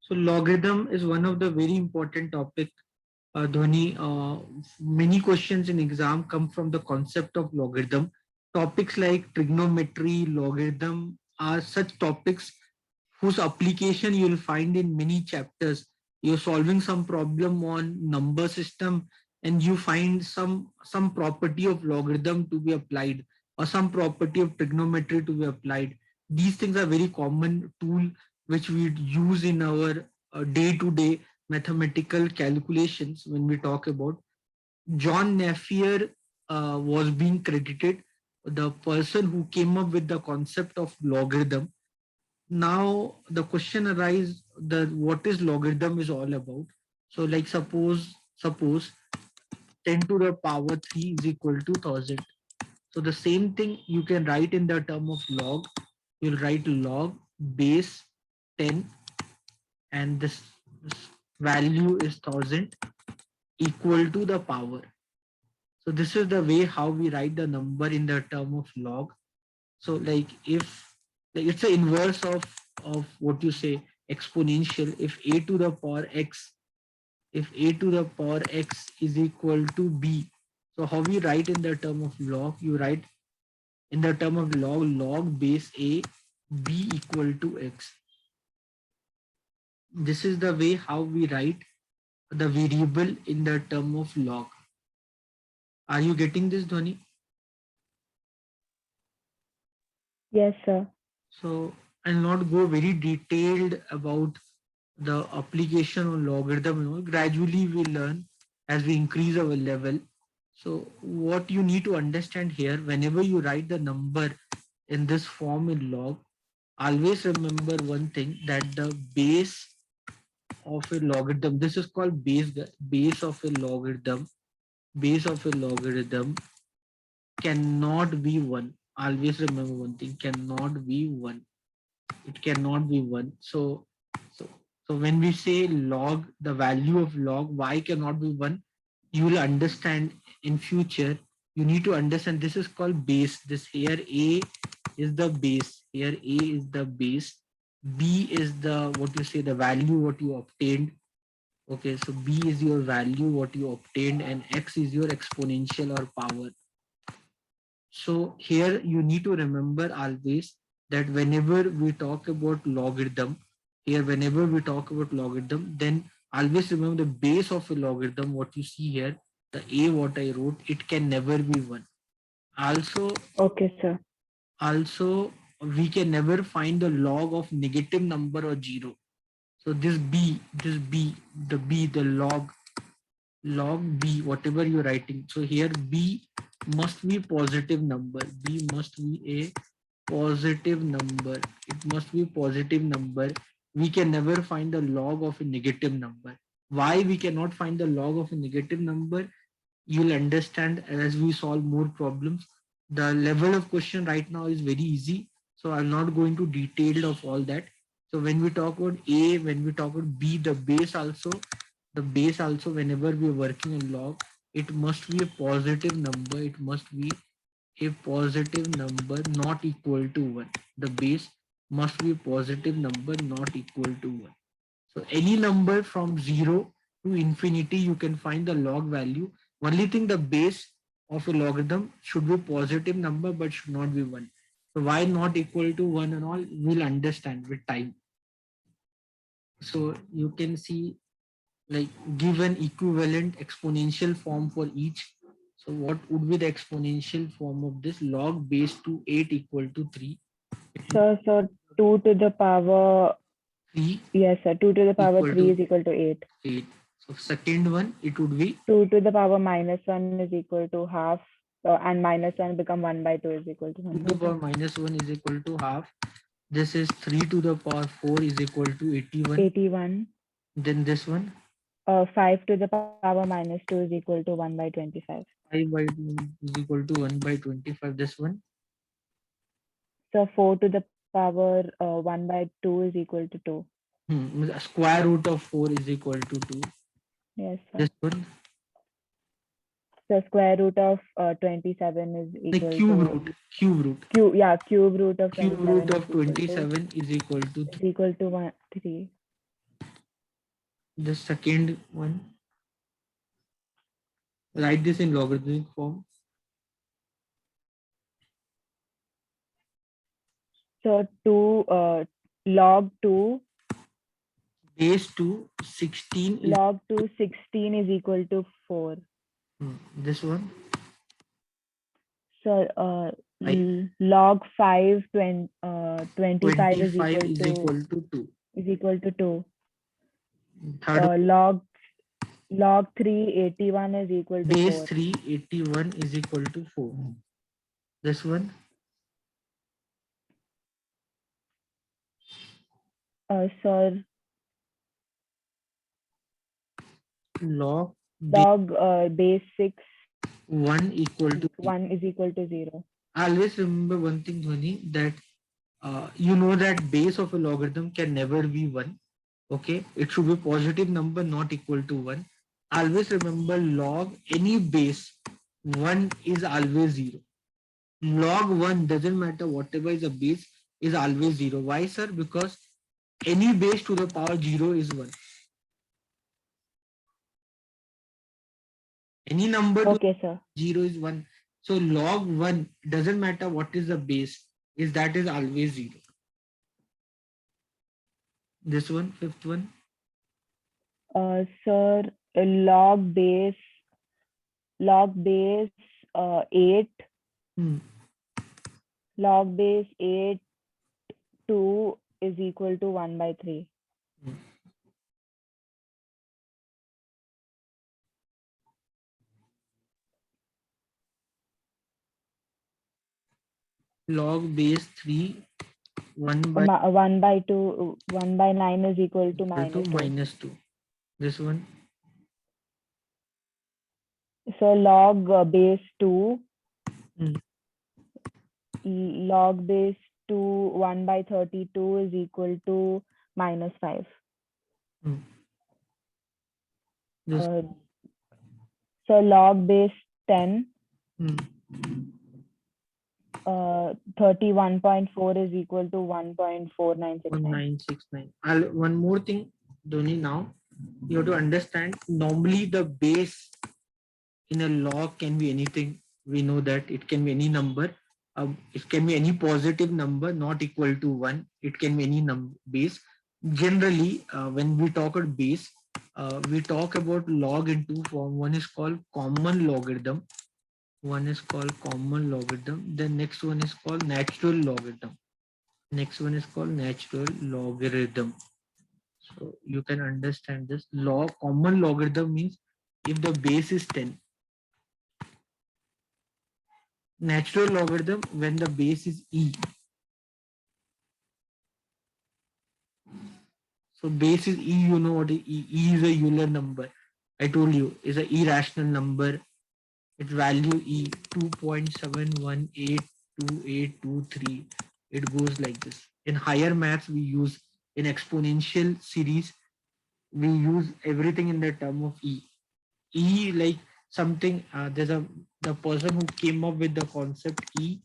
So logarithm is one of the very important topic, Dhwani. Many questions in exam come from the concept of logarithm. Topics like trigonometry, logarithm are such topics whose application you'll find in many chapters. You're solving some problem on number system and you find some property of logarithm to be applied or some property of trigonometry to be applied. These things are very common tool which we use in our day-to-day mathematical calculations. When we talk about John Napier, was being credited the person who came up with the concept of logarithm. Now the question arises that what is logarithm is all about. So like suppose 10 to the power 3 is equal to 1000. So the same thing you can write in the term of log. You'll write log base 10 and this value is 1000 equal to the power. So this is the way how we write the number in the term of log. So like if like it's the inverse of what you say exponential. If a to the power x, if a to the power x is equal to b, so how we write in the term of log? You write in the term of log base a b equal to x. This is the way how we write the variable in the term of log. Are you getting this, Dhwani? Yes, sir. So I'll not go very detailed about the application of logarithm. Gradually we learn as we increase our level. So what you need to understand here, whenever you write the number in this form in log, always remember one thing, that the base of a logarithm, this is called base of a logarithm, base of a logarithm cannot be 1. Always remember one thing, cannot be 1. It cannot be 1. So so when we say log, the value of log y cannot be 1, you will understand in future. You need to understand this is called base. This here a is the base, here a is the base, b is the what you say the value what you obtained. Okay, so b is your value what you obtained and x is your exponential or power. So here you need to remember always that whenever we talk about logarithm, here whenever we talk about logarithm, then always remember the base of a logarithm, what you see here, the a what I wrote, it can never be 1. Also, Okay, sir. also we can never find the log of negative number or 0. So this b, the log b, whatever you're writing. So here b must be positive number. B must be a positive number. It must be positive number. We can never find the log of a negative number. Why we cannot find the log of a negative number? You'll understand as we solve more problems. The level of question right now is very easy. So I'm not going to detail of all that. So when we talk about A, when we talk about B, the base also whenever we are working in log, it must be a positive number. It must be a positive number not equal to 1. The base must be a positive number not equal to 1. So any number from 0 to infinity, you can find the log value. Only thing, the base of a logarithm should be a positive number but should not be 1. So why not equal to 1 and all, we'll understand with time. So you can see, like, give an equivalent exponential form for each. So what would be the exponential form of this? Log base to 8 equal to 3. So 2 to the power, 3 yes, sir. 2 to the power equal 3 to is equal to 8. 8. So second one, it would be 2 to the power minus 1 is equal to half, and minus 1 become 1 by 2 is equal to 2 1 to by the 2. power minus 1 is equal to half. This is 3 to the power 4 is equal to 81. 81. Then this one, 5 to the power minus 2 is equal to 1 by 25. 5 by 2 is equal to 1 by 25. This one, So 4 to the power 1 by 2 is equal to 2. square root of 4 is equal to 2. Yes, sir. This one, So square root of 27 is the equal to cube root of cube 27 root is of equal to 27 is equal to 3. 1 3. The second one, write this in logarithmic form. So 2 log 2 Base 2, 16 is log 2 16 is equal to 4. this one. So log 5 25 is 25 is equal to 2. is equal to 2. Third, Log 3 81 is equal to base 4. 3, 81 is equal to 4. This one. Sir, Log base 6 1 equal to 1 is equal to 0. Always remember one thing, Dhwani, that you know that base of a logarithm can never be 1. Okay, it should be positive number, not equal to 1. Always remember log any base 1 is always 0. Log 1 doesn't matter, whatever is a base is always 0. Why, sir? Because any base to the power 0 is 1. Any number to Okay, sir. 0 is 1. So log 1 doesn't matter what is the base, that is always 0. This one, fifth one. Sir, log base 8 log base 8 2 is equal to 1 by 3. Log base 3 1 by 1 by 2 1 by 9 is equal to minus 2. 2. This one. So log base 2 Hmm. log base 2 1 by 32 is equal to minus 5. This. So log base 10 31.4 is equal to 1.4969. 1969. One more thing, Dhoni, now you have to understand, normally the base in a log can be anything. We know that it can be any number. It can be any positive number not equal to 1. It can be any number base. Generally, when we talk about base, we talk about log in two form. One is called common logarithm. One is called common logarithm. The next one is called natural logarithm. Next one is called natural logarithm. So you can understand this. Common logarithm means if the base is 10. Natural logarithm when the base is e. So base is e, you know what is e? E is a Euler number. I told you is an irrational number. Its value e 2.7182823. It goes like this. In higher maths, we use in exponential series, we use everything in the term of e. E like something. The person who came up with the concept e,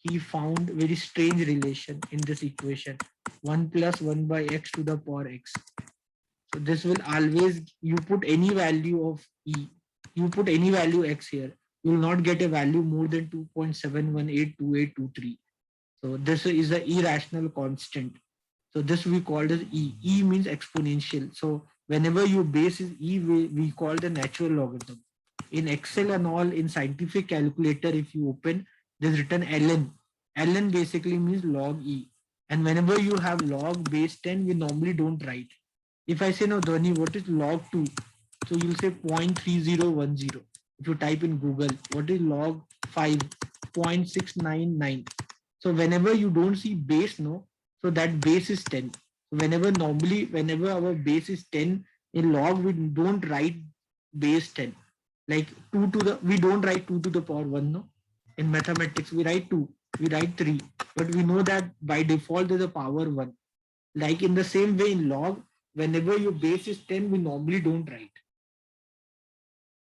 he found very strange relation in this equation. 1 plus 1 by x to the power x. So this will always, you put any value of e, you put any value x here, you will not get a value more than 2.7182823. So this is an irrational constant. So this we called as e. E means exponential. So whenever your base is e, we call the natural logarithm. In Excel and all, in scientific calculator, if you open, there's written ln. Ln basically means log e. And whenever you have log base 10, we normally don't write. If I say, no, Dhwani, what is log 2? So you'll say 0.3010. If you type in Google, what is log 5? 0.699. So whenever you don't see base, no, so that base is 10. Whenever our base is 10 in log, we don't write base 10. Like we don't write 2 to the power 1, no. In mathematics, we write 2, we write 3, but we know that by default there's a power 1. Like in the same way in log, whenever your base is 10, we normally don't write.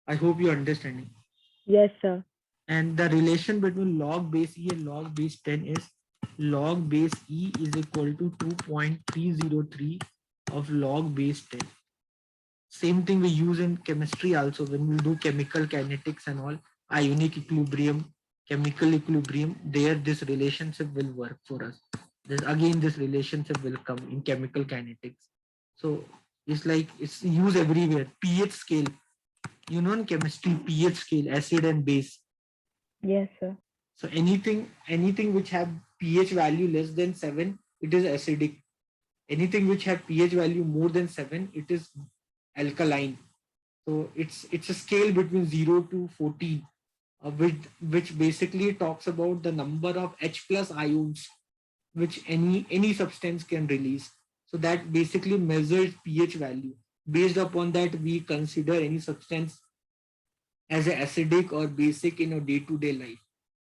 I hope you're understanding. Yes, sir. And the relation between log base e and log base 10 is log base e is equal to 2.303 of log base 10. Same thing we use in chemistry also when we do chemical kinetics and all, ionic equilibrium, chemical equilibrium, there this relationship will work for us. This relationship will come in chemical kinetics. So it's like it's used everywhere. pH scale, you know, in chemistry, pH scale, acid and base. Yes, sir. So anything which have pH value less than 7, it is acidic. Anything which have pH value more than 7, it is alkaline. So it's a scale between 0 to 14, which basically talks about the number of H plus ions which any substance can release. So that basically measures pH value. Based upon that, we consider any substance as a acidic or basic in our day-to-day life.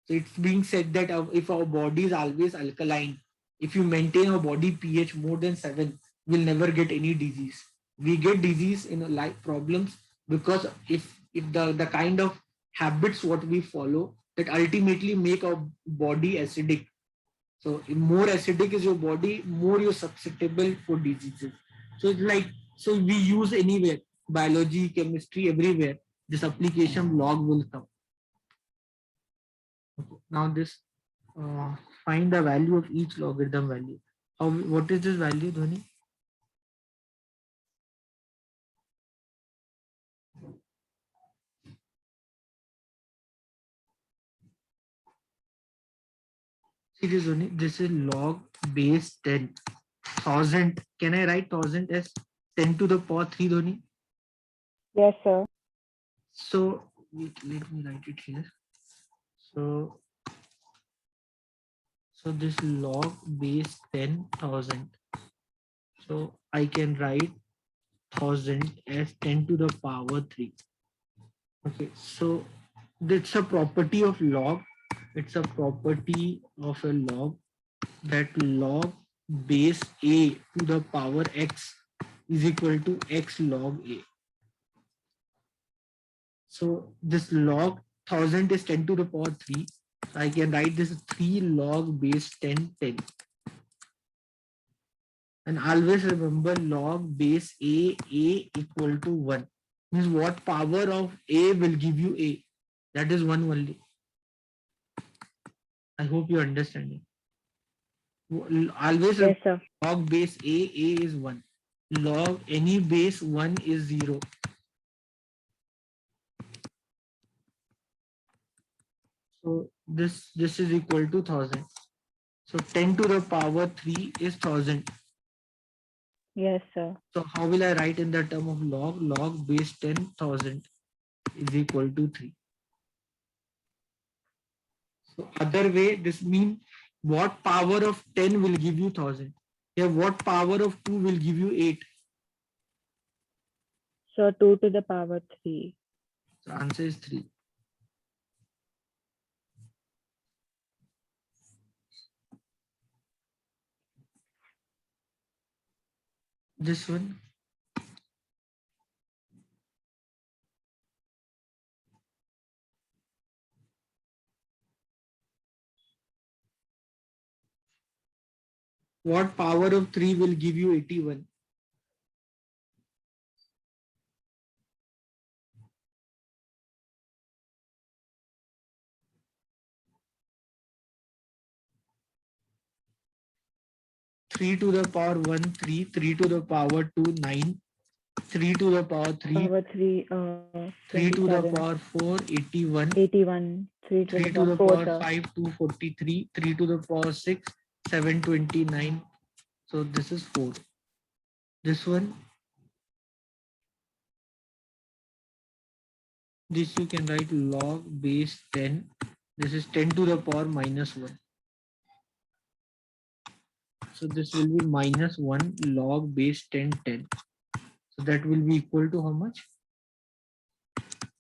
So it's being said that if our body is always alkaline, if you maintain our body pH more than 7, we'll never get any disease. We get disease in our life problems because if the kind of habits what we follow that ultimately make our body acidic. So if more acidic is your body, more you're susceptible for diseases. So it's like, so we use anywhere, biology, chemistry, everywhere. This application log will come. Okay. Now this find the value of each logarithm value. What is this value, Dhoni? See this, Dhoni. This is log base 10. 1000. Can I write 1000 as 10 to the power 3, Dhoni? Yes, sir. So wait, let me write it here. So this log base 10,000. So I can write 1000 as 10 to the power 3. Okay, so it's a property of log. It's a property of a log that log base a to the power x is equal to x log a. So this log 1000 is 10 to the power 3. So I can write this 3 log base 10 10. And always remember log base a equal to 1. Means what power of a will give you a? That is 1 only. I hope you understand it. Always Yes, sir. log base a is 1. Log any base 1 is 0. So this is equal to 1000. So 10 to the power 3 is 1000. Yes, sir. So how will I write in the term of log? Log base 10,000 is equal to 3. So other way, this means what power of 10 will give you 1000? Yeah, what power of 2 will give you 8? So 2 to the power 3. So answer is 3. This one. What power of 3 will give you 81? 3 to the power 1, 3, 3 to the power 2, 9, 3 to the power 3, Power 3, 3 to the 27. power 4, 81, 81. 3 to 3 the to power the 4, power sir. 5, 243, 3 to the power 6, 729. So this is 4. This one, this you can write log base 10. This is 10 to the power minus 1. So this will be minus 1 log base 10 10. So that will be equal to how much?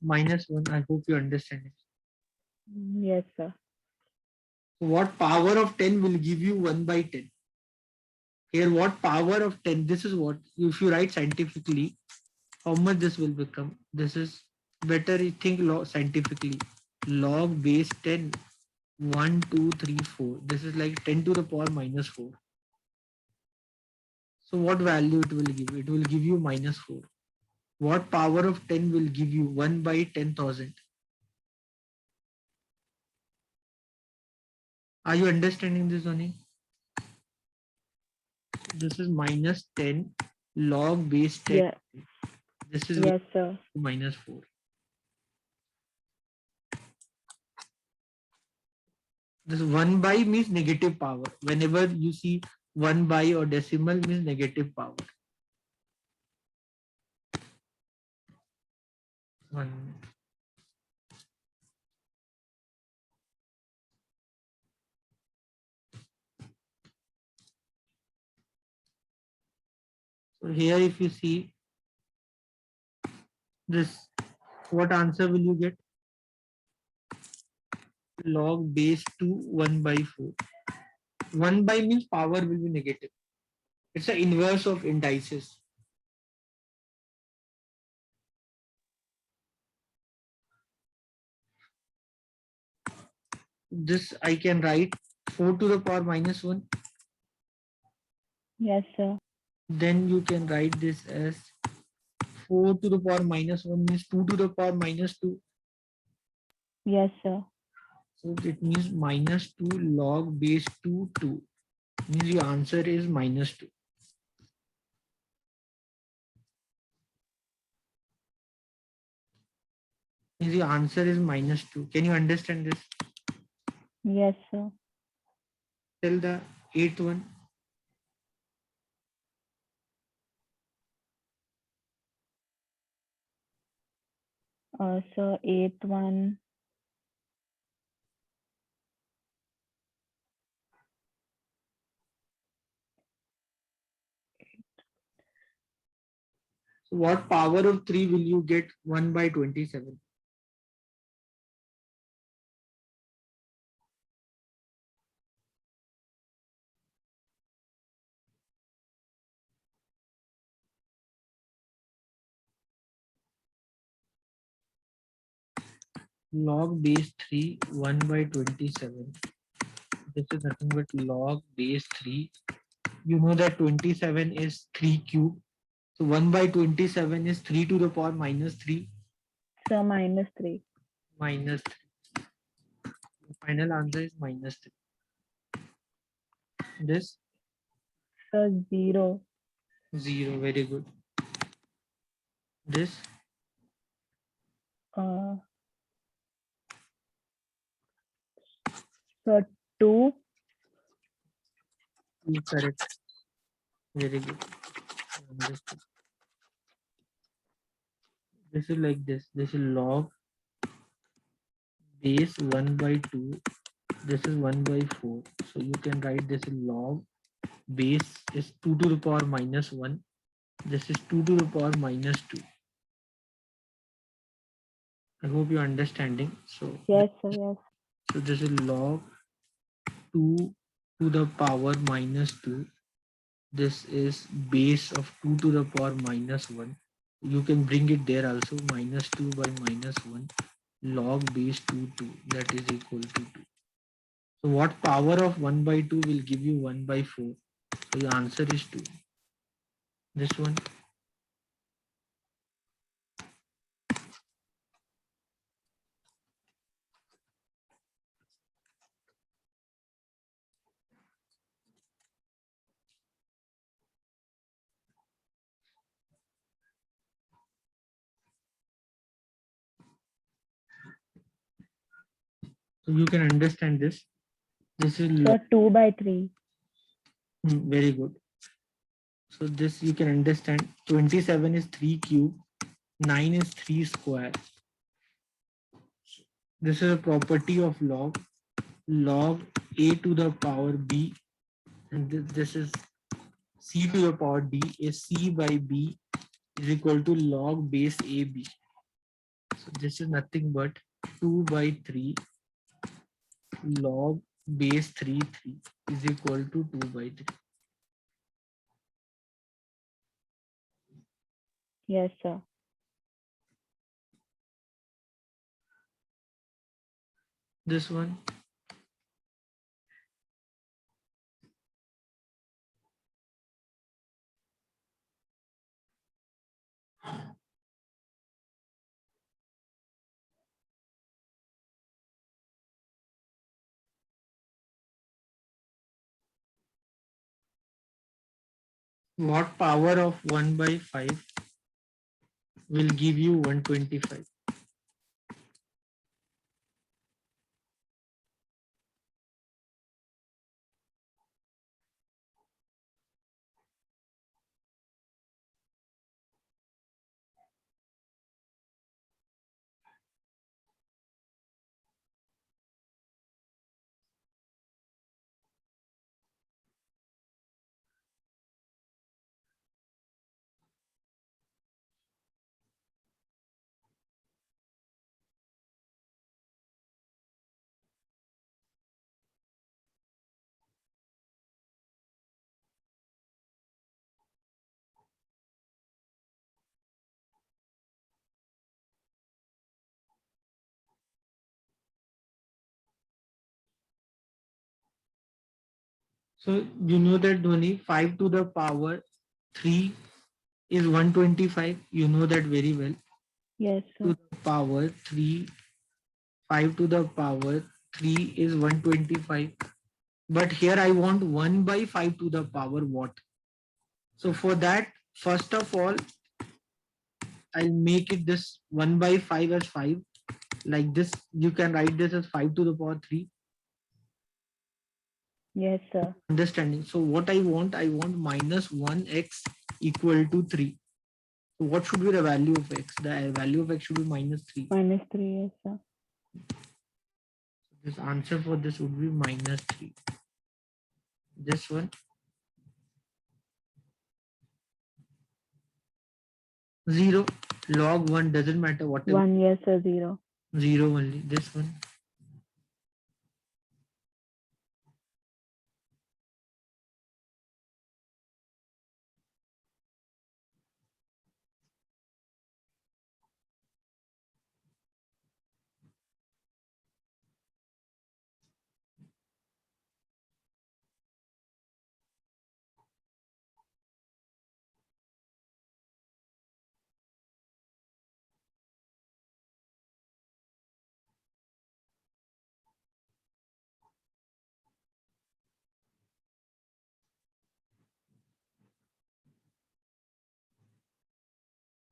Minus 1. I hope you understand it. Yes, sir. So what power of 10 will give you 1 by 10? Here, what power of 10? This is what, if you write scientifically, how much this will become? This is better you think scientifically. Log base 10, 1, 2, 3, 4. This is like 10 to the power minus 4. So what value it will give? It will give you minus 4. What power of 10 will give you 1 by 10,000? Are you understanding this, Dhoni? This is minus 10 log base 10. Yeah. This is Yes, sir. minus 4. This 1 by means negative power. Whenever you see 1 by or decimal means negative power. 1. So here if you see this, what answer will you get? Log base 2 1 by 4. 1 by means power will be negative. It's the inverse of indices. This I can write 4 to the power minus 1. Yes, sir. Then you can write this as 4 to the power minus 1 means 2 to the power minus 2. Yes, sir. So it means minus 2 log base 2 2. Means your answer is minus 2. Means your answer is minus 2. Can you understand this? Yes, sir. Tell the eighth one. So eighth one. So what power of 3 will you get 1 by 27? Log base 3 1 by 27. This is nothing but log base 3. You know that 27 is 3 cube. So 1 by 27 is 3 to the power minus 3. So minus 3. Minus 3. The final answer is minus 3. This? So 0. 0. Very good. This? So 2. Correct. Very good. Understood. This is like this. This is log base 1 by 2. This is 1 by 4. So you can write this in log base is 2 to the power minus 1. This is 2 to the power minus 2. I hope you're understanding. So, Yes, sir. Yes. so this is log 2 to the power minus 2. This is base of 2 to the power minus 1. You can bring it there also. Minus 2 by minus 1 log base 2 2, that is equal to 2. So what power of 1 by 2 will give you 1 by 4? So the answer is 2. This one. So you can understand this. This is So 2 by 3. very good. So this you can understand. 27 is 3 cube. 9 is 3 square. This is a property of log. Log a to the power b, and this is c to the power d is c by b is equal to log base ab. So this is nothing but 2 by 3 log base 3 3 is equal to 2 by 3. Yes, sir. This one. What power of 1 by 5 will give you 125? So you know that Dhoni, 5 to the power 3 is 125. You know that very well. Yes, To sir. the power 3, 5 to the power 3 is 125. But here I want 1 by 5 to the power what? So for that, first of all, I'll make it this 1 by 5 as 5. Like this, you can write this as 5 to the power 3. Yes, sir. Understanding. So what I want minus 1x equal to 3. So what should be the value of x? The value of x should be minus 3. -3, yes, sir. This answer for this would be minus 3. This one, 0. Log 1 doesn't matter whatever. 1, yes, sir. 0. 0 only. This one,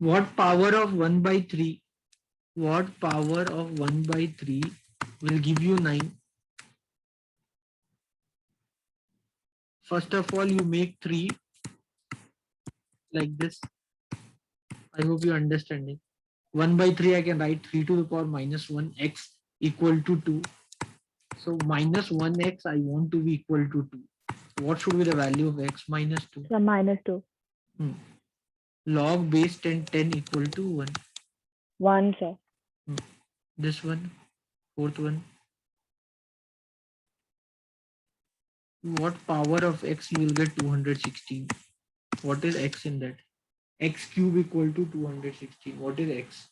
what power of 1 by 3? What power of 1 by 3 will give you 9? First of all, you make 3 like this. I hope you understanding. 1 by 3, I can write 3 to the power minus 1 x equal to 2. So minus 1x, I want to be equal to 2. What should be the value of x? Minus 2. So -2. Log base 10, 10 equal to 1. 1, sir. This one, fourth one. What power of x you will get? 216. What is x in that? X cube equal to 216. What is x?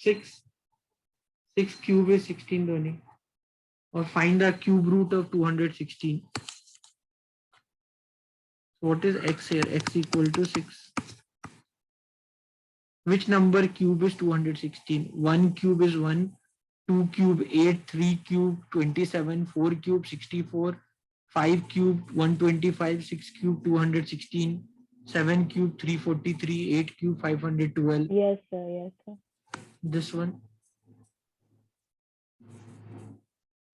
Six. 6 cube is 16, Dhoni. Or find the cube root of 216. What is x here? X equal to 6. Which number cube is 216? 1 cube is 1, 2 cube 8, 3 cube 27, 4 cube 64, 5 cube 125, 6 cube 216, 7 cube 343, 8 cube 512. Yes, sir. Yes, sir. This one,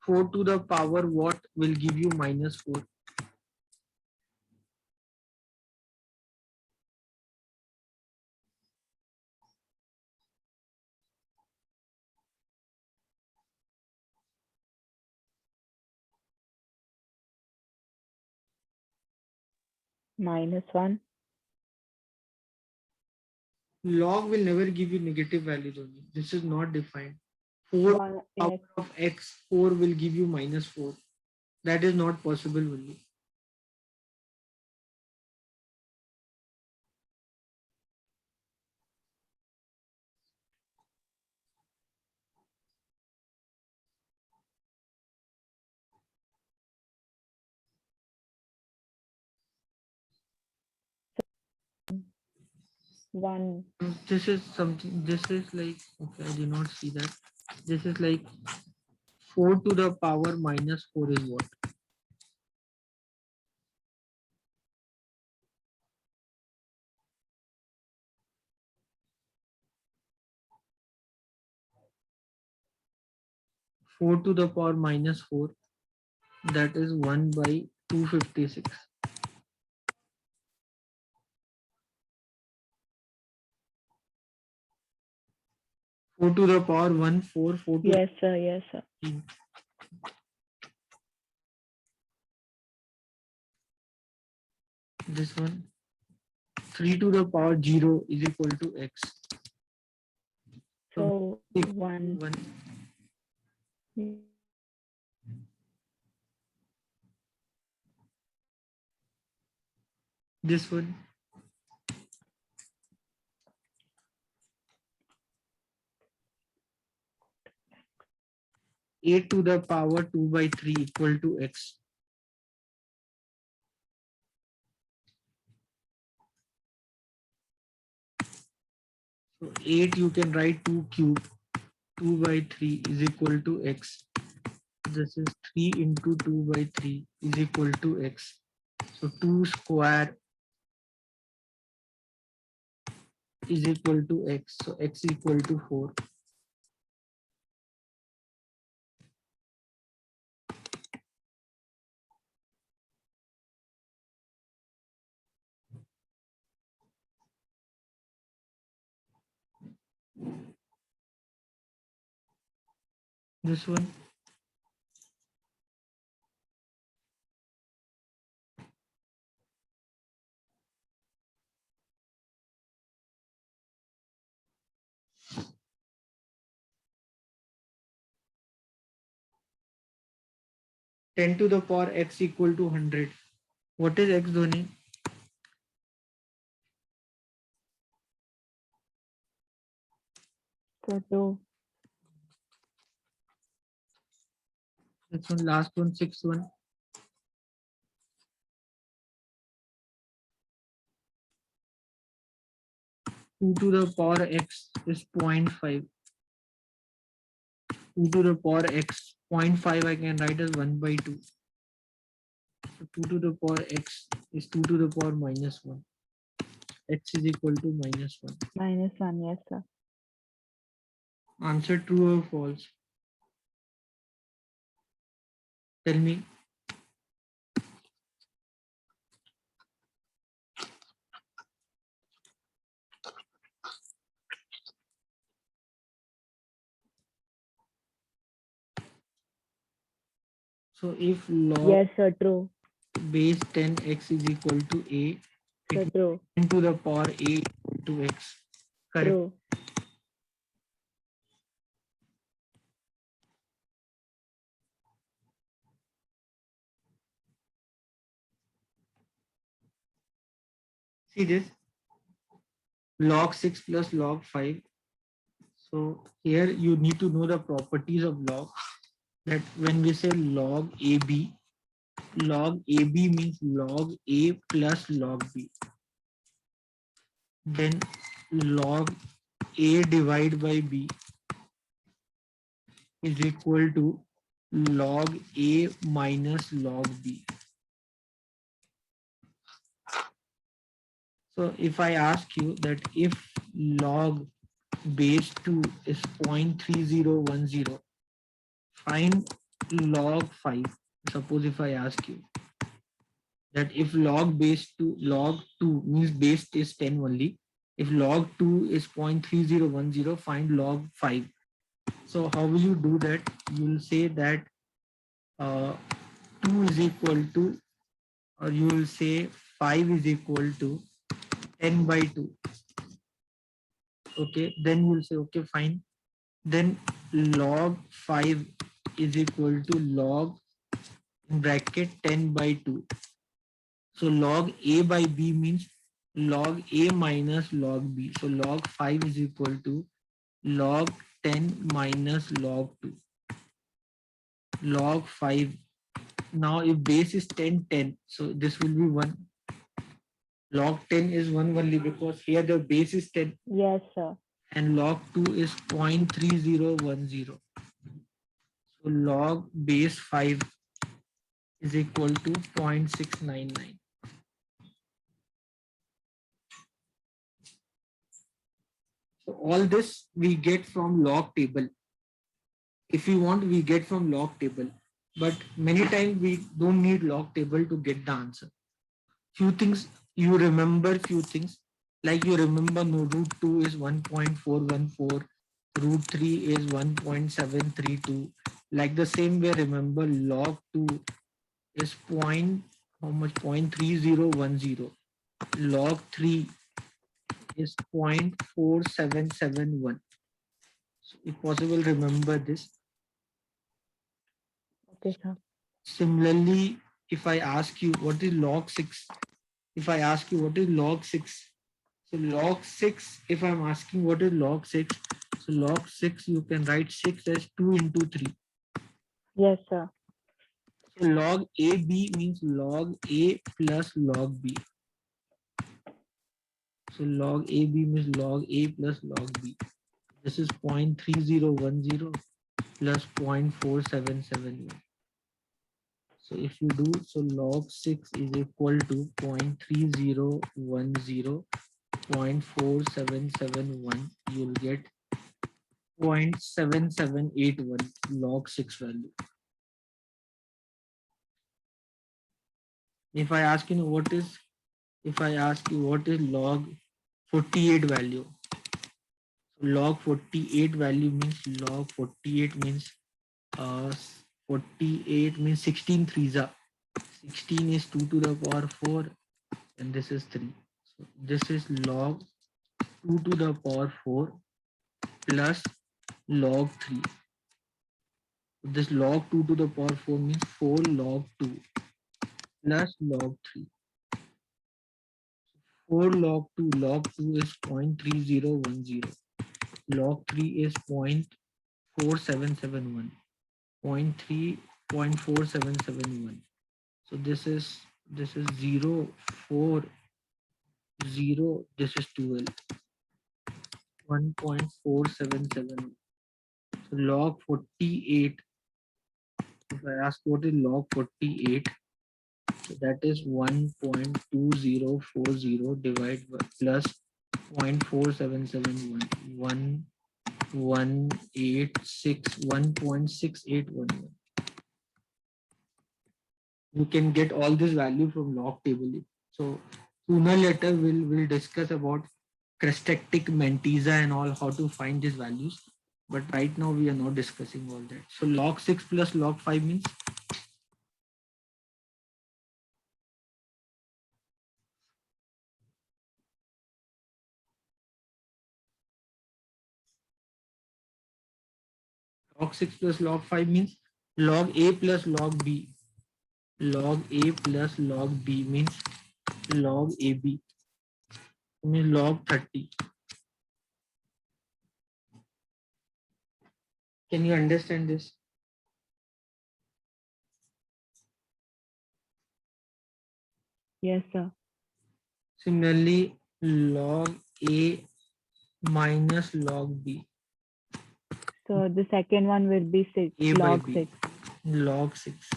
4 to the power what will give you minus 4? -1. Log will never give you negative values only. This is not defined. 4 1, power yes. of x, 4 will give you minus 4. That is not possible only. 1. This is something, this is like, okay, I did not see that. This is like 4 to the power minus 4 is what? 4 to the power minus 4, that is 1 by 256. 4 to the power 1, 4, 4 to Yes, sir. Yes, sir. the, this one, 3 to the power 0 is equal to x. So Six, 1. 1. This one, 8 to the power 2 by 3 equal to x. So 8 you can write 2 cube, 2 by 3 is equal to x. This is 3 into 2 by 3 is equal to x. So 2 square is equal to x. So x equal to 4. This one, 10 to the power x equal to 100. What is x, Dhoni? So 2. This one, last one, 6 1. 2 to the power x is 0.5. 2 to the power x, 0.5 I can write as 1 by 2. So 2 to the power x is 2 to the power minus 1. X is equal to minus 1. -1. Yes, sir. Answer true or false? Tell me. So if log Yes, sir. True. base 10x is equal to a, So it true. 10 to the power a equal to x. Correct. True. See this, log 6 plus log 5. So here you need to know the properties of log, that when we say log AB means log A plus log B. Then log A divided by B is equal to log A minus log B. So if I ask you that if log base 2 is 0.3010, find log 5. Suppose if I ask you that if log base 2 means base is 10 only. If log 2 is 0.3010, find log 5. So how will you do that? You will say that uh, 2 is equal to, or you will say 5 is equal to 10 by 2. Okay, then you will say, okay, fine. Then log 5 is equal to log in bracket 10 by 2. So log A by B means log A minus log B. So log 5 is equal to log 10 minus log 2. Log 5. Now if base is 10, 10. So this will be 1. Log 10 is 1 only because here the base is 10 Yes, sir. and log 2 is 0.3010. So log base 5 is equal to 0.699. So all this we get from log table. If we want, we get from log table. But many times we don't need log table to get the answer. Few things you remember, few things like you remember no, root 2 is 1.414, root 3 is 1.732. Like the same way, remember log 2 is point how much 0.3010. Log 3 is 0.4771. So if possible, remember this. Okay, sir. Similarly, if I ask you what is log 6, if I ask you what is log 6, so log 6, if I'm asking what is log 6, so log 6, you can write 6 as 2 into 3. Yes, sir. So log AB means log A plus log B. So log AB means log A plus log B. This is 0.3010 plus 0.4771. So if you do, so log 6 is equal to 0.3010, 0.4771. You'll get 0.7781 log 6 value. If I ask you what is, if I ask you what is log 48 value, so log 48 value means log 48 means 48 means 16 threes are 16 is 2 to the power 4 and this is 3. So this is log 2 to the power 4 plus log 3. This log 2 to the power 4 means 4 log 2 plus log 3. 4 log 2, log 2 is 0.3010. Log 3 is 0.4771. 0.3, 0.4771. So this is 0, 4, 0, this is 12. 1.477. So log 48. If I ask what is log 48, so that is 1.2040 divided by plus 0.4771. 1.681. You can get all this value from log table. So sooner or later we'll discuss about Crestektic, Mantisa and all how to find these values. But right now we are not discussing all that. So log 6 plus log 5 means log 6 plus log 5 means log A plus log B. Log A plus log B means log AB means log 30. Can you understand this? Yes, sir. Similarly, log A minus log B. So the second one will be 6, A by log B. 6. Log 6.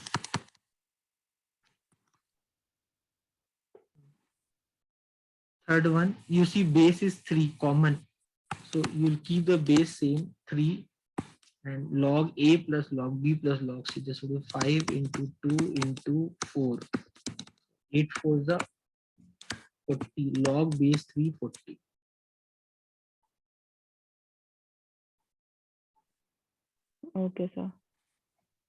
Third one, you see base is 3 common. So you'll keep the base same 3 and log A plus log B plus log C. This will be 5 into 2 into 4. 8 4 is the 40. Log base 340. Okay, sir.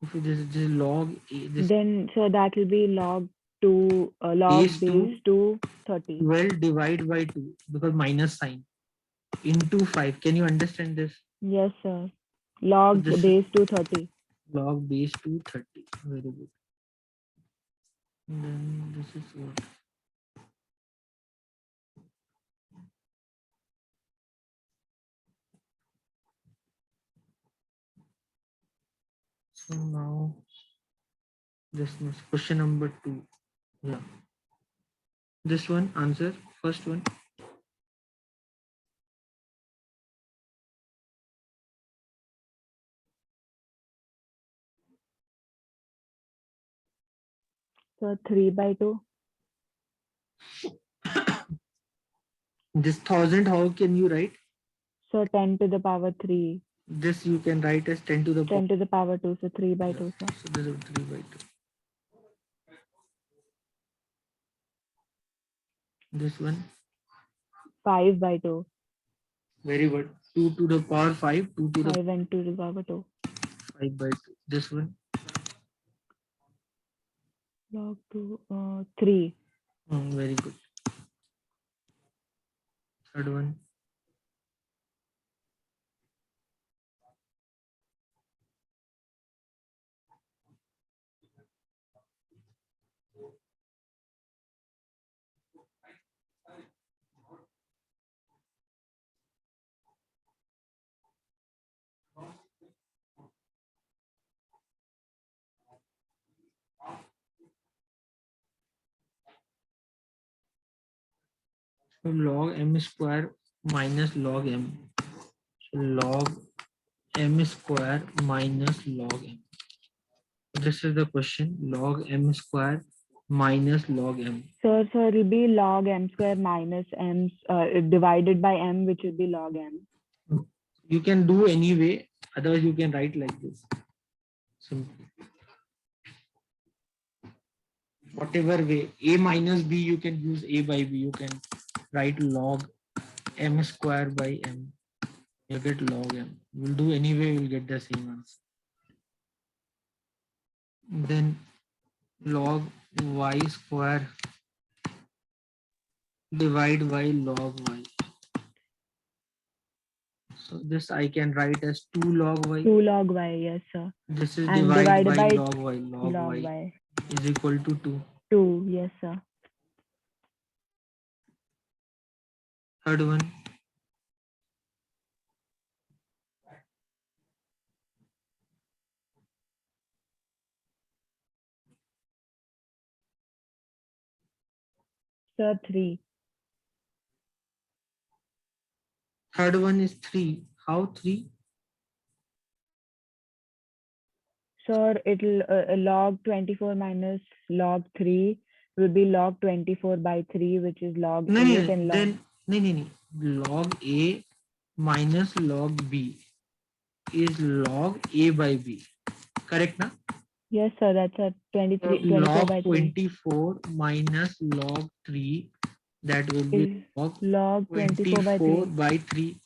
If this is log A, this Then, so that will be log 2, base log 2 base 2, 30. 12 divided by 2 because minus sign into 5. Can you understand this? Yes, sir. So Log this is base 2, 30. log base 230. Very good. And then this is what? So now this is question number 2. Yeah. This one, answer, first one. So 3/2. This 1000, how can you write? So 10 to the power 3. This you can write as 10 to the power. 10 to the power 2. So 3/2, sir. So this is 3 by 2. This one, 5/2. very good. 2 to the power 5, 2 to the 5 and 2 to the power 2. 5 by 2. This one, Log 2, 3. very good. Third one, so log m square minus log m. So log m square minus log m. This is the question, log m square minus log m. So it'll be log m square minus m divided by m, which will be log m. You can do anyway, otherwise you can write like this. Simple. Whatever way, a minus b, you can use a by b. You can write log m square by m. You get log m. We'll do anyway, we'll get the same answer. Then log y square divide by log y. So this I can write as 2 log y. 2 log y, yes, sir. This is And divided divided by by log y. Log y is equal to 2. 2, yes, sir. Third one, Sir, 3. third one is 3. How 3? Sir, it'll log 24 minus log 3 will be log 24 by 3, which is log No, 8 and log. then no. Log a minus log b is log a by b. Correct, na? Yes, sir, that's a 24 Log by 3 24 minus log 3, that will be is log log 24 by 3. by 3.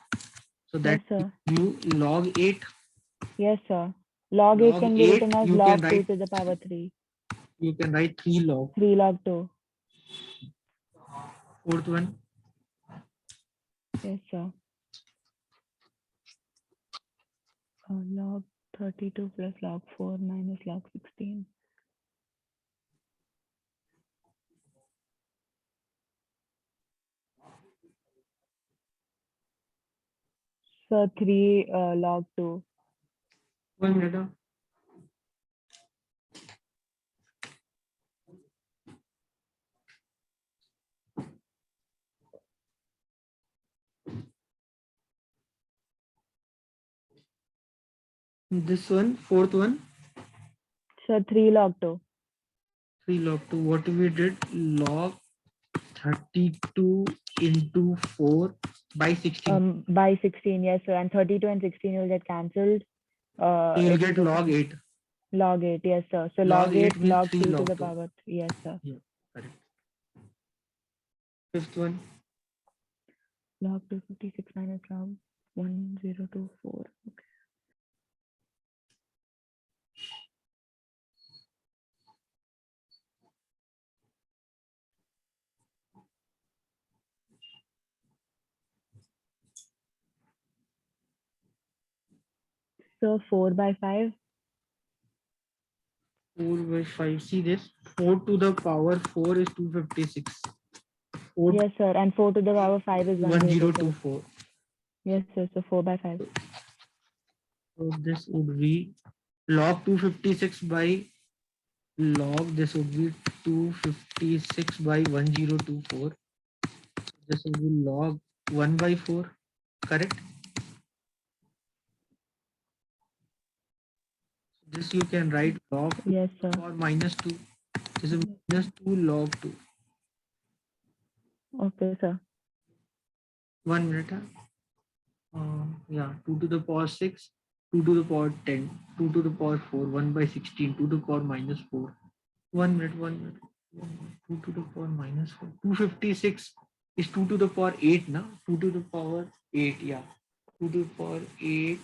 So Yes, that sir. you log 8. Yes, sir. Log 8 Log can be 8, written as you log can 2 write, to the power 3. you can write 3 log. 3 log 2. Fourth one, Yes, sir. Log 32 plus log 4 minus log 16. So 3 log 2. 1 minute. This one, fourth one, So 3 log 2. 3 log 2. What we did, log 32 into 4 by 16. By 16, yes, sir. And 32 and 16 will get cancelled. So you'll It will get log become 8. log 8, yes, sir. So Log log 8, 8 means log 3 2 to log the 2. power, yes, sir. Yeah, correct. Fifth one, Log 256 minus log 1024. Okay. So 4 by 5. 4 by 5. See this, 4 to the power 4 is 256. 4 Yes, sir. And 4 to the power 5 is 1024. 1024. Yes, sir. So 4 by 5. So this would be log 256 by log, this would be 256 by 1024. This would be log 1 by 4, correct? This you can write log 2 Yes, sir. or minus 2. This is minus 2 log 2. Okay, sir. 1 minute. Yeah, 2 to the power 6, 2 to the power 10, 2 to the power 4, 1 by 16, 2 to the power minus 4. 1 minute, 1 minute. 2 to the power minus 4. 256 is 2 to the power 8, na? 2 to the power 8, yeah. 2 to the power 8.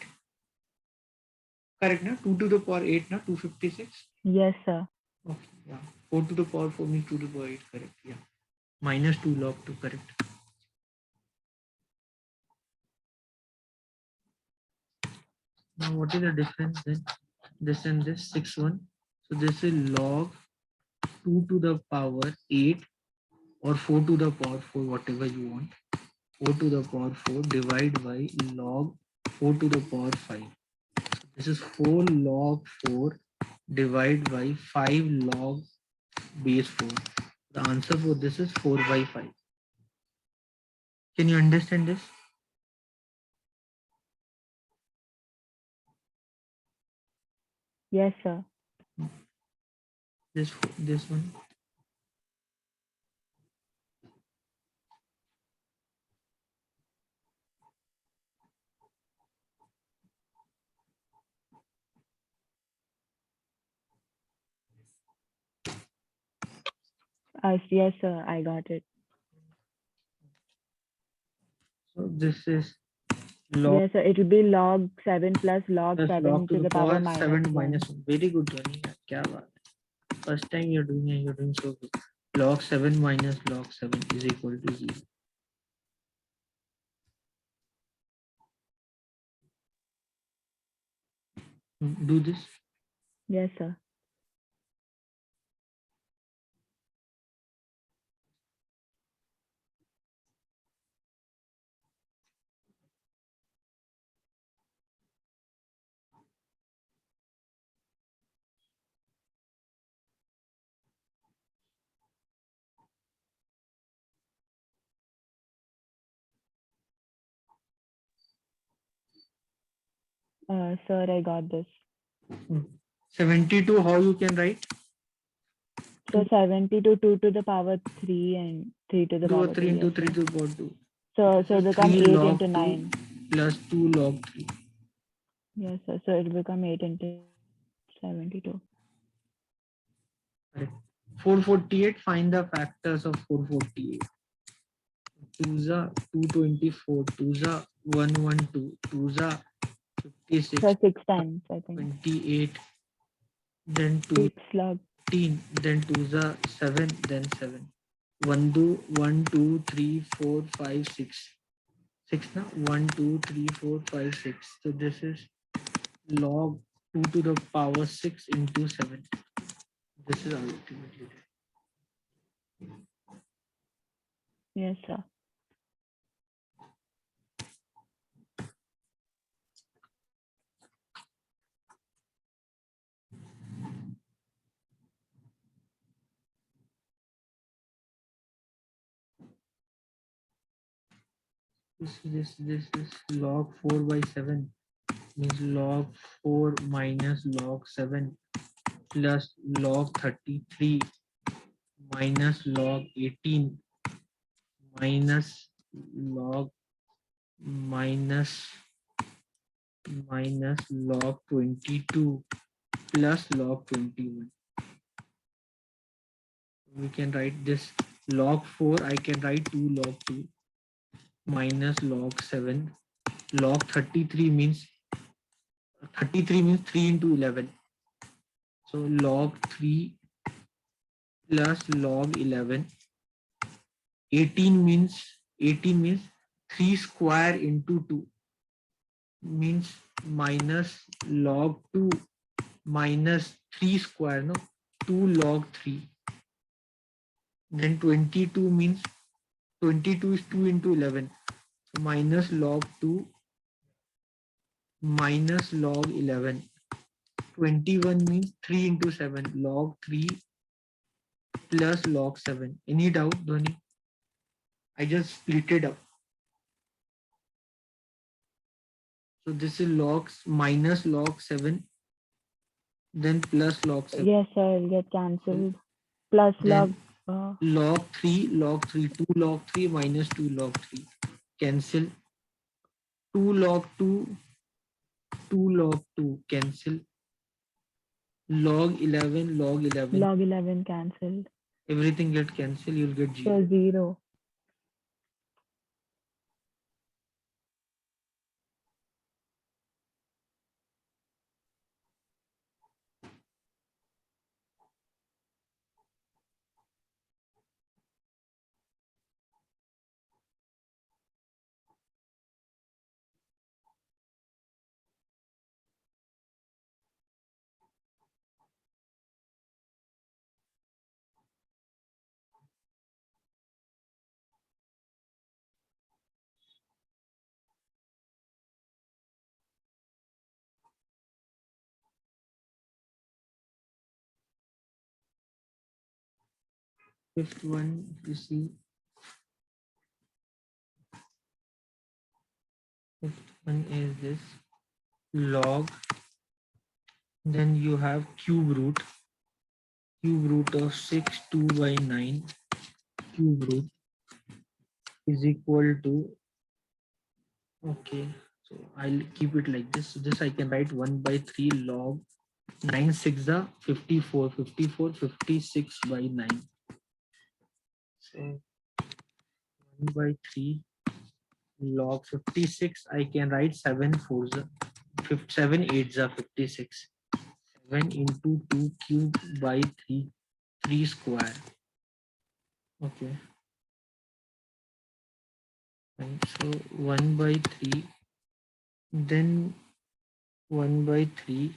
Correct, na? 2 to the power 8, na? 256. Yes, sir. Okay, yeah. 4 to the power 4 means 2 to the power 8, correct, yeah. Minus 2 log 2, correct. Now, what is the difference then? This and this, 6, 1. So, this is log 2 to the power 8 or 4 to the power 4, whatever you want. 4 to the power 4 divided by log 4 to the power 5. This is 4 log 4 divided by 5 log base 4. The answer for this is 4 by 5. Can you understand this? Yes, sir. This one. Yes, sir. I got it. So this is log Yes, sir. It will be log 7 plus log plus 7 log to to the the power power minus 7 1. minus 1. Very good, Dhoni. Kya baat hai. First time you're doing it, you're doing so good. Log 7 minus log 7 is equal to 0. Do this. Yes, sir. Sir, I got this. 72, how you can write? So 70 to 2 to the power 3 and 3 to the 2 or power 3 2. into Yes, 3 sir. to the power 2. So it This is become 3 8 log into 2 9. plus 2 log 3. Yes, sir. So it become 8 into 72. Correct. 448, find the factors of 448. 2 are 224, 2 are 112, 2 are 56, So 6 times, I think. 28, then 2 6 log. 15, then 2 are 7, then 7. 1 do 1 2 3 4 5 6. 6 now 1 2 3 4 5 6. So this is log 2 to the power 6 into 7. This is ultimately Yes, sir. this is log 4 by 7 means log 4 minus log 7 plus log 33 minus log 18 minus log minus minus log 22 plus log 21. We can write this log 4, I can write 2 log 2 minus log 7. Log 33 means 3 into 11. So log 3 plus log 11. 18 means 3 square into 2 means minus log 2 minus 3 square, no, 2 log 3. Then 22 means 22 is 2 into 11. So minus log 2 minus log 11. 21 means 3 into 7, log 3 plus log 7. Any doubt, Dhoni? I just split it up. So this is logs minus log 7, then plus log 7. Yes, sir. It'll get cancelled. Plus log. Then log 3, 2 log 3 minus 2 log 3. Cancel. 2 log 2, 2 log 2. Cancel. Log 11, log 11. Log 11 cancelled. Everything get cancelled, you'll get 0. So 0. Fifth one, you see. Fifth one is this log. Then you have cube root. Cube root of 6, 2 by 9. Cube root is equal to, okay, so I'll keep it like this. So this I can write 1 by 3 log 9 6 are 54, 54, 56 by 9. So 1 by 3 log 56, I can write 7 4s, 7 8s are 56. 7 into 2 cube by 3, 3 square. Okay. And so 1 by 3, then 1 by 3,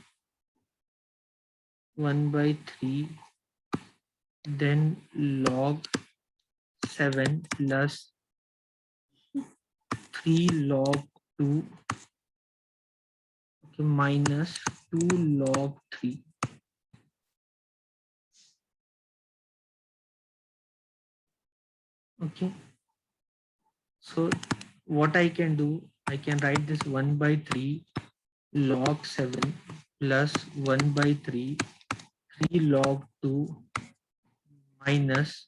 1 by 3, then log 7 plus 3 log 2, okay, minus 2 log 3. Okay. So what I can do, I can write this 1 by 3 log 7 plus 1 by 3, 3 log 2 minus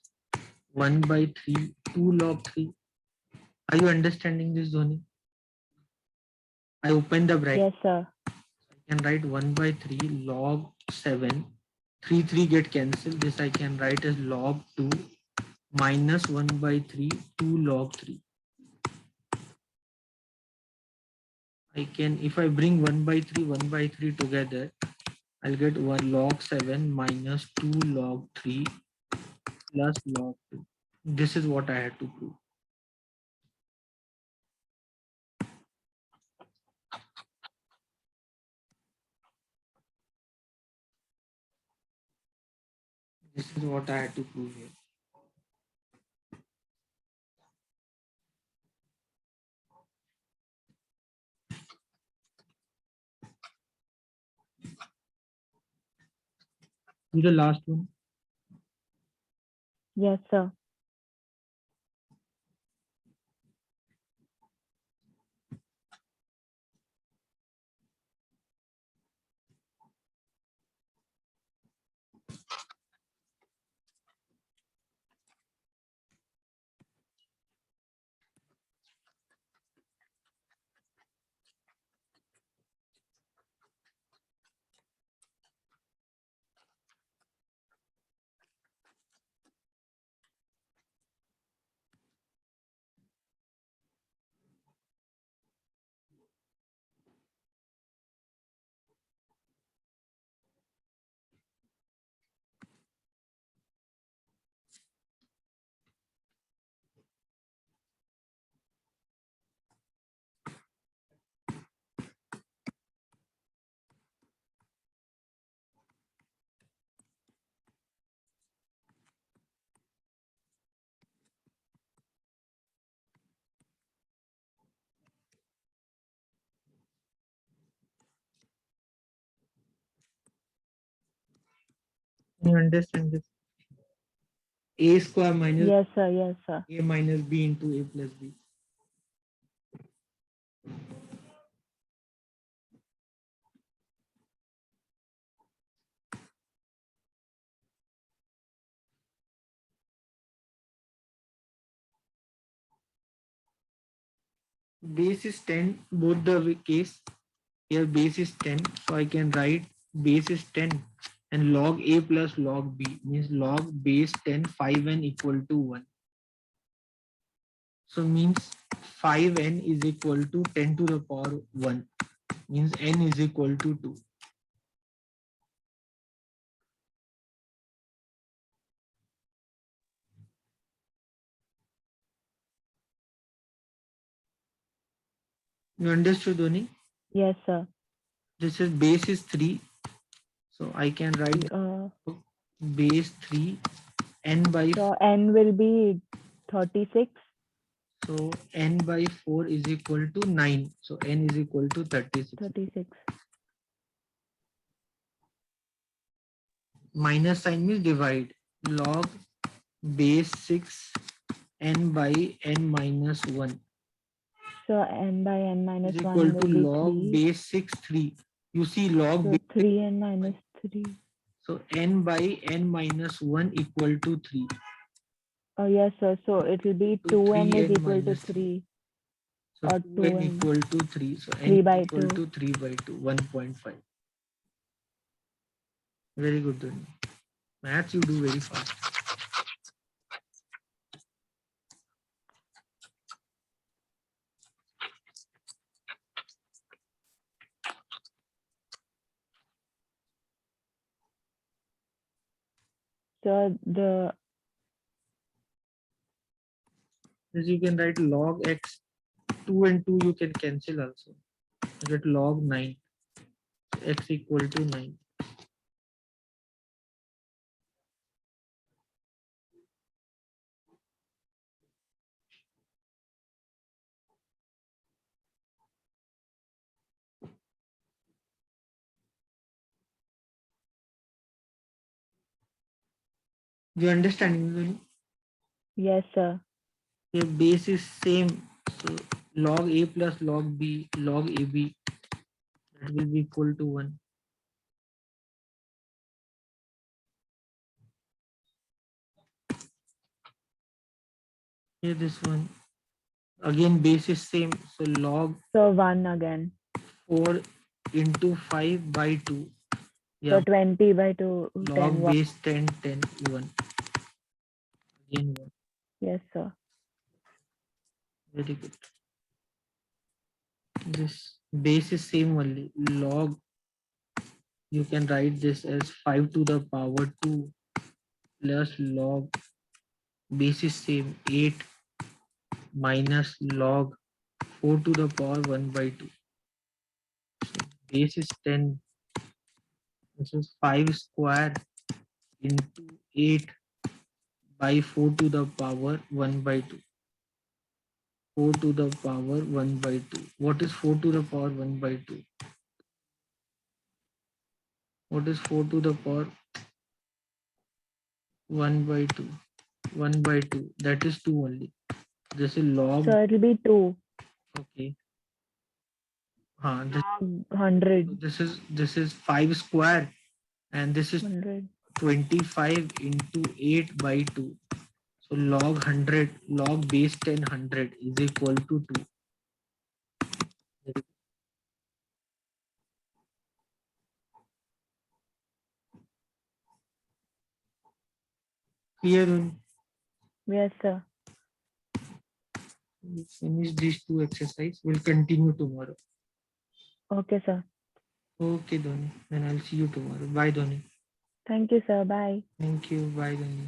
1 by 3, 2 log 3. Are you understanding this, Dhoni? I open the bracket. Yes, sir. I can write 1 by 3 log 7. 3, 3 get cancelled. This I can write as log 2 minus 1 by 3, 2 log 3. I can, if I bring 1 by 3, 1 by 3 together, I'll get 1 log 7 minus 2 log 3 plus log 2. This is what I had to prove. This is what I had to prove here. Do the last one. Yes, sir. You understand this? A square minus Yes, sir. Yes, sir. A minus B into A plus B. Base is 10, both the case. Here base is 10, so I can write base is 10 and log A plus log B means log base 10 5n equal to 1. So means 5n is equal to 10 to the power 1 means n is equal to 2. You understood, Dhoni? Yes, sir. This is base is 3. So I can write base 3 n by So n will be 36. so n by 4 is equal to 9. So n is equal to 36. 36. Minus sign means divide. Log base 6 n by n minus 1 So n by n minus is 1 equal to will be log 3. base 6 3. You see log So base 3n minus 3. so n by n minus 1 equal to 3. Oh, yes, sir. So it will be To 2n is 3n equal to minus 3 So or 2n 2n. equal to 3. So n 3 is by equal 2. to 3 by 2, 1.5. Very good, Dhoni. Maths you do very fast. So the As you can write log x, 2 and 2 you can cancel also. You get log 9. So x equal to 9. You understanding, Dhoni? yes, sir. Your base is same. So log a plus log b log ab that will be equal to 1. Here this one again base is same. So log So 1 again. 4 into 5 by 2. So Yeah, 20 by 2, 10. log 1. base 10 10 1. Again 1. Yes, sir. Very good. This base is same only. Log you can write this as 5 to the power 2 plus log base is same 8 minus log 4 to the power 1 by 2. So base is 10. This is 5 square into 8 by 4 to the power 1 by 2. 4 to the power 1 by 2. What is 4 to the power 1 by 2? What is 4 to the power 1 by 2? 1 by 2. That is 2 only. This is log. So it will be 2. Okay. Log 100. This is 5 square and this is 100. 25 into 8 by 2. So log 100 log base 10 100 is equal to 2. Clear? Yes, sir. We finish these two exercises. We'll continue tomorrow. Okay, sir. Okay, Dhoni. Then I'll see you tomorrow. Bye, Dhoni. Thank you, sir. Bye. Thank you. Bye, Dhoni.